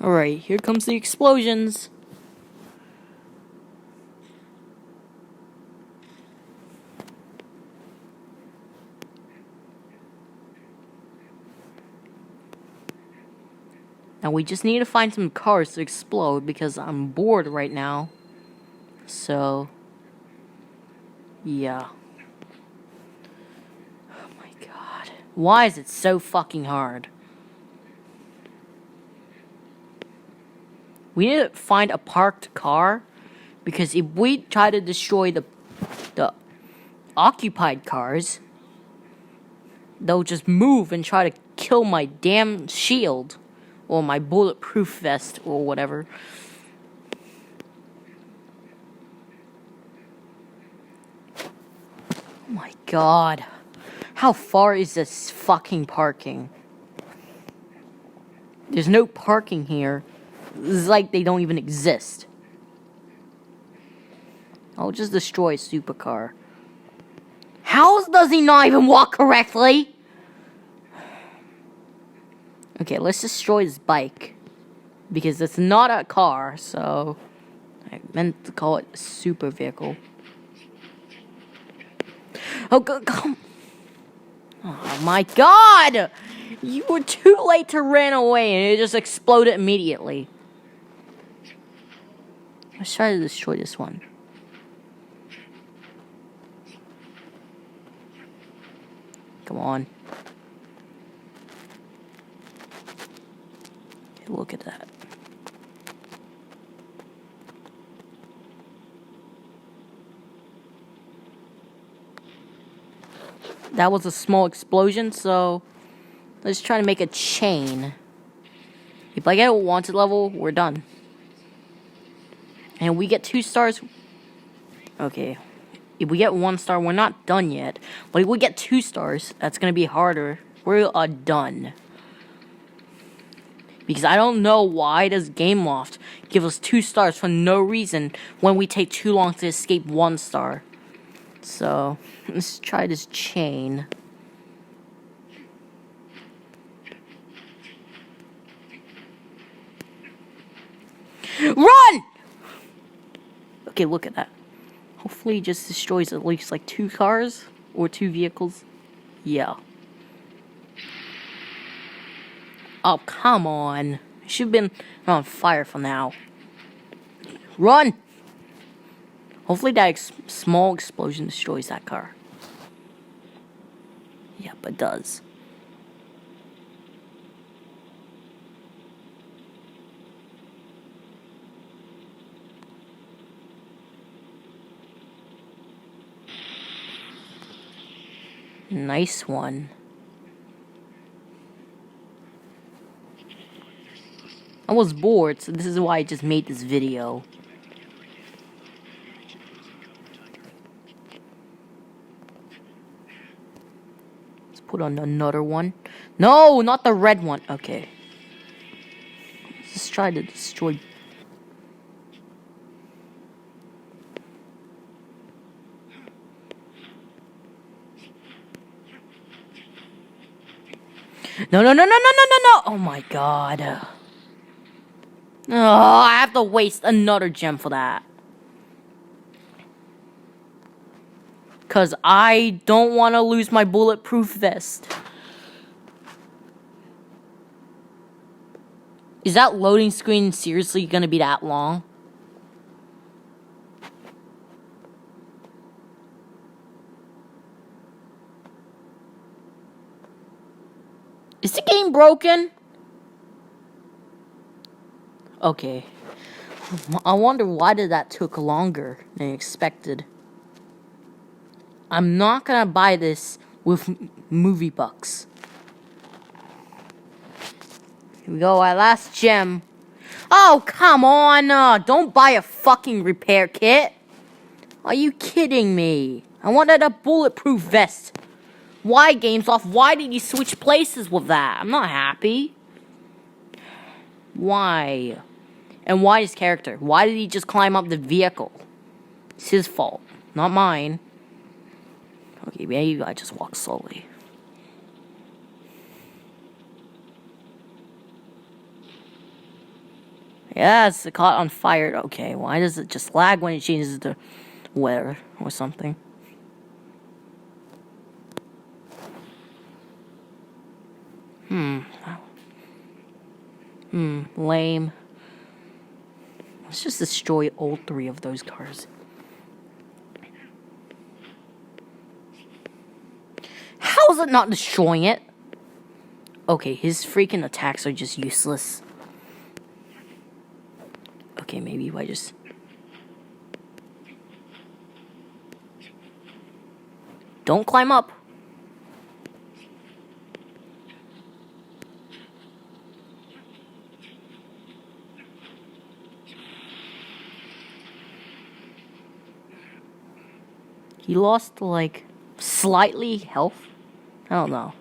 Alright, here comes the explosions. Now we just need to find some cars to explode because I'm bored right now. So, yeah. Oh my god. Why is it so fucking hard? We need to find a parked car, because if we try to destroy the occupied cars, they'll just move and try to kill my damn shield, or my bulletproof vest, or whatever. Oh my god. How far is this fucking parking? There's no parking here. It's like they don't even exist. I'll just destroy a supercar. How does he not even walk correctly? Okay, let's destroy his bike. Because it's not a car, so I meant to call it a super vehicle. Oh, come. Oh my god! You were too late to run away and it just exploded immediately. Let's try to destroy this one. Come on. Okay, look at that. That was a small explosion, so let's try to make a chain. If I get a wanted level, we're done. And we get 2 stars. Okay. If we get 1 star, we're not done yet. But if we get 2 stars, that's gonna be harder. We're done. Because I don't know why does Game Loft give us 2 stars for no reason when we take too long to escape 1 star. So, let's try this chain. Run! Okay, look at that. Hopefully it just destroys at least like 2 cars or 2 vehicles. Yeah. Oh, come on. It should have been on fire for now. Run! Hopefully that small explosion destroys that car. Yep, it does. Nice one. I was bored, so this is why I just made this video. Let's put on another one. No, not the red one. Okay. Let's just try to destroy. No, no, no, no, no, no, no, no! Oh my god. Oh, I have to waste another gem for that. Because I don't want to lose my bulletproof vest. Is that loading screen seriously going to be that long? Is the game broken? Okay. I wonder why that took longer than expected. I'm not gonna buy this with movie bucks. Here we go, our last gem. Oh, come on! Don't buy a fucking repair kit. Are you kidding me? I wanted a bulletproof vest. Why, GameSoft? Why did you switch places with that? I'm not happy. Why? And why his character? Why did he just climb up the vehicle? It's his fault, not mine. Okay, maybe I just walk slowly. Yeah, it's caught on fire. Okay, why does it just lag when it changes to weather or something? Lame. Let's just destroy all 3 of those cars. How is it not destroying it? Okay, his freaking attacks are just useless. Okay, maybe if I just... Don't climb up. He lost, like, slightly health? I don't know.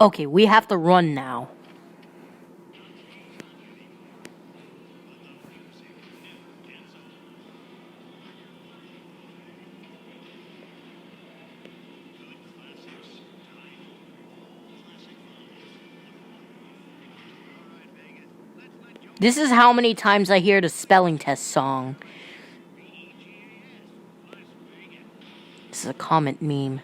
Okay, we have to run now. This is how many times I hear the spelling test song. This is a comment meme.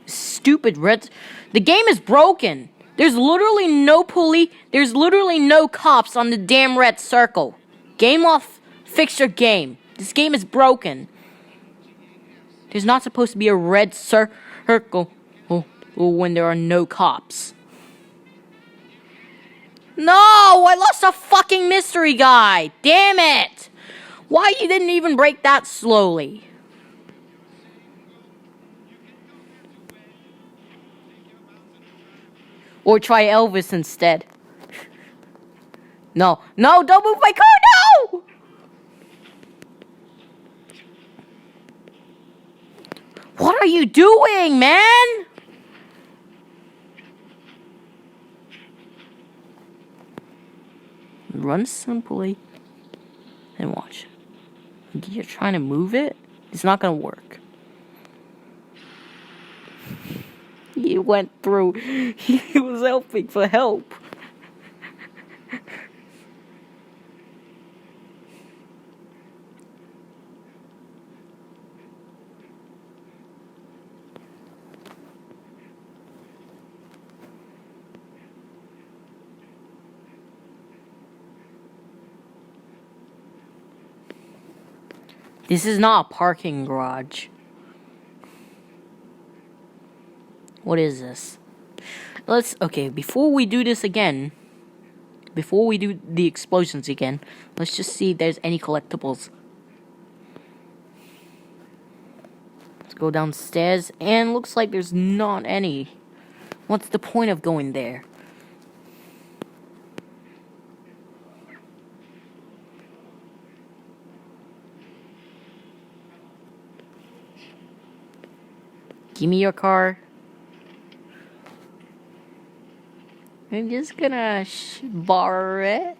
Stupid red... The game is broken. There's literally no police... There's literally no cops on the damn red circle. Game off. Fix your game. This game is broken. There's not supposed to be a red circle when there are no cops. No! I lost a fucking mystery guy! Damn it! Why you didn't even break that slowly? Or try Elvis instead. No. No, don't move my car, no! What are you doing, man? Run simply and watch. You're trying to move it? It's not gonna work. He went through. He was helping for help. This is not a parking garage. What is this? Okay, before we do this again, before we do the explosions again, let's just see if there's any collectibles. Let's go downstairs, and looks like there's not any. What's the point of going there? Give me your car. I'm just gonna borrow it,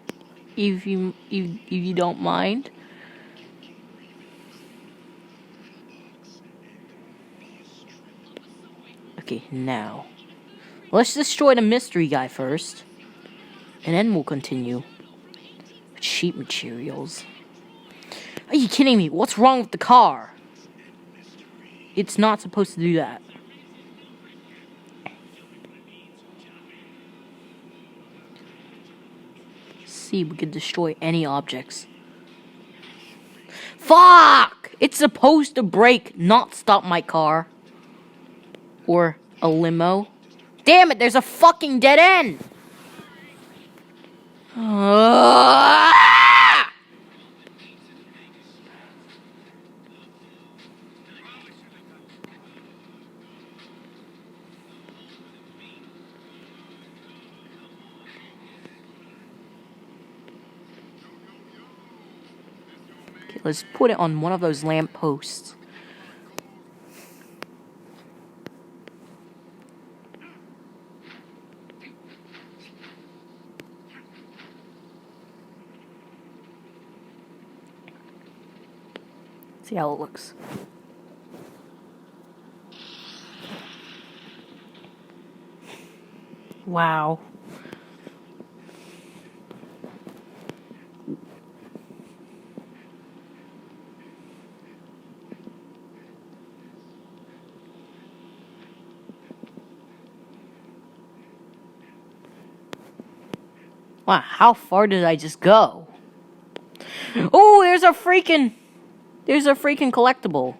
if you don't mind. Okay, now let's destroy the mystery guy first, and then we'll continue. Cheap materials. Are you kidding me? What's wrong with the car? It's not supposed to do that. See, we can destroy any objects. Fuck! It's supposed to brake, not stop my car. Or a limo. Damn it, there's a fucking dead end! let's put it on one of those lamp posts. See how it looks. Wow. Wow, how far did I just go? Oh, there's a freaking collectible.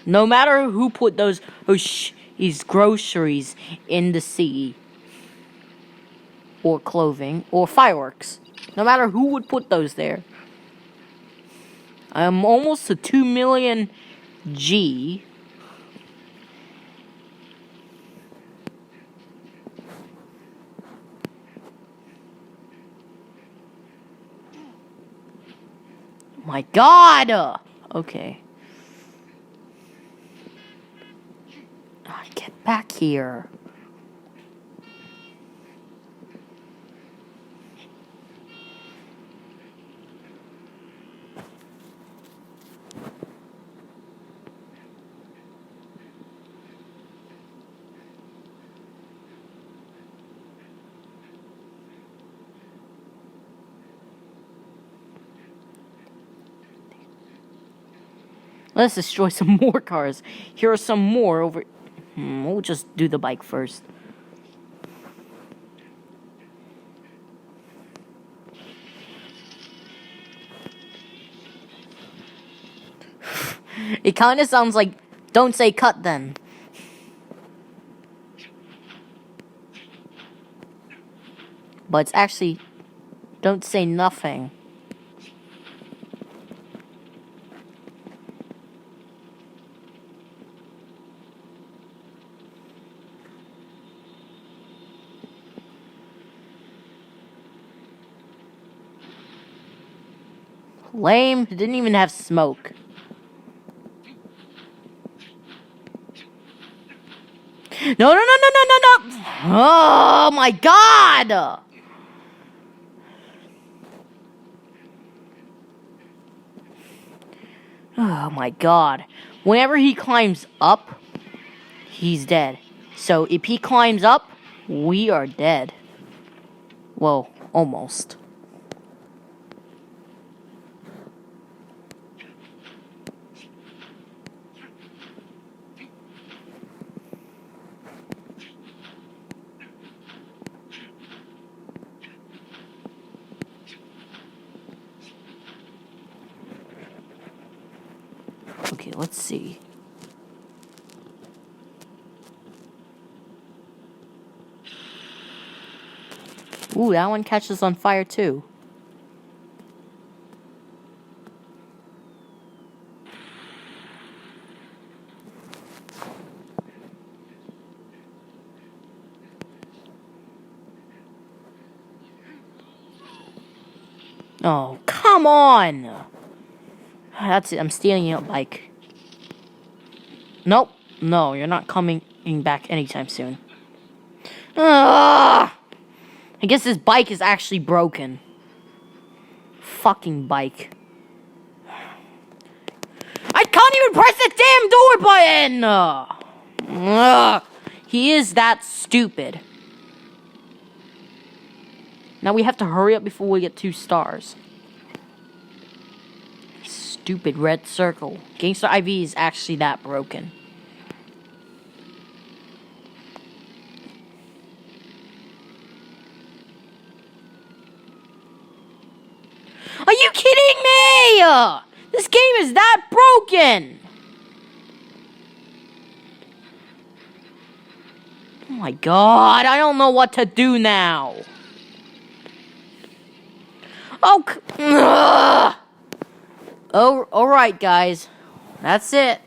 No matter who put these groceries in the sea, or clothing, or fireworks, no matter who would put those there, I'm almost to 2 million G. My God! Okay. Get back here. Let's destroy some more cars. Here are some more over... we'll just do the bike first. It kind of sounds like, don't say cut then. But it's actually, don't say nothing. Lame. It didn't even have smoke. No. Oh my God. Oh my God. Whenever he climbs up, he's dead. So if he climbs up, we are dead. Well, almost. Okay, let's see. Ooh, that one catches on fire too. Oh, come on! That's it, I'm stealing your bike. Nope. No, you're not coming back anytime soon. I guess this bike is actually broken. Fucking bike. I can't even press the damn door button! He is that stupid. Now we have to hurry up before we get 2 stars. Stupid red circle. Gangster IV is actually that broken. Are you kidding me? This game is that broken. Oh my God, I don't know what to do now. Oh, alright guys. That's it.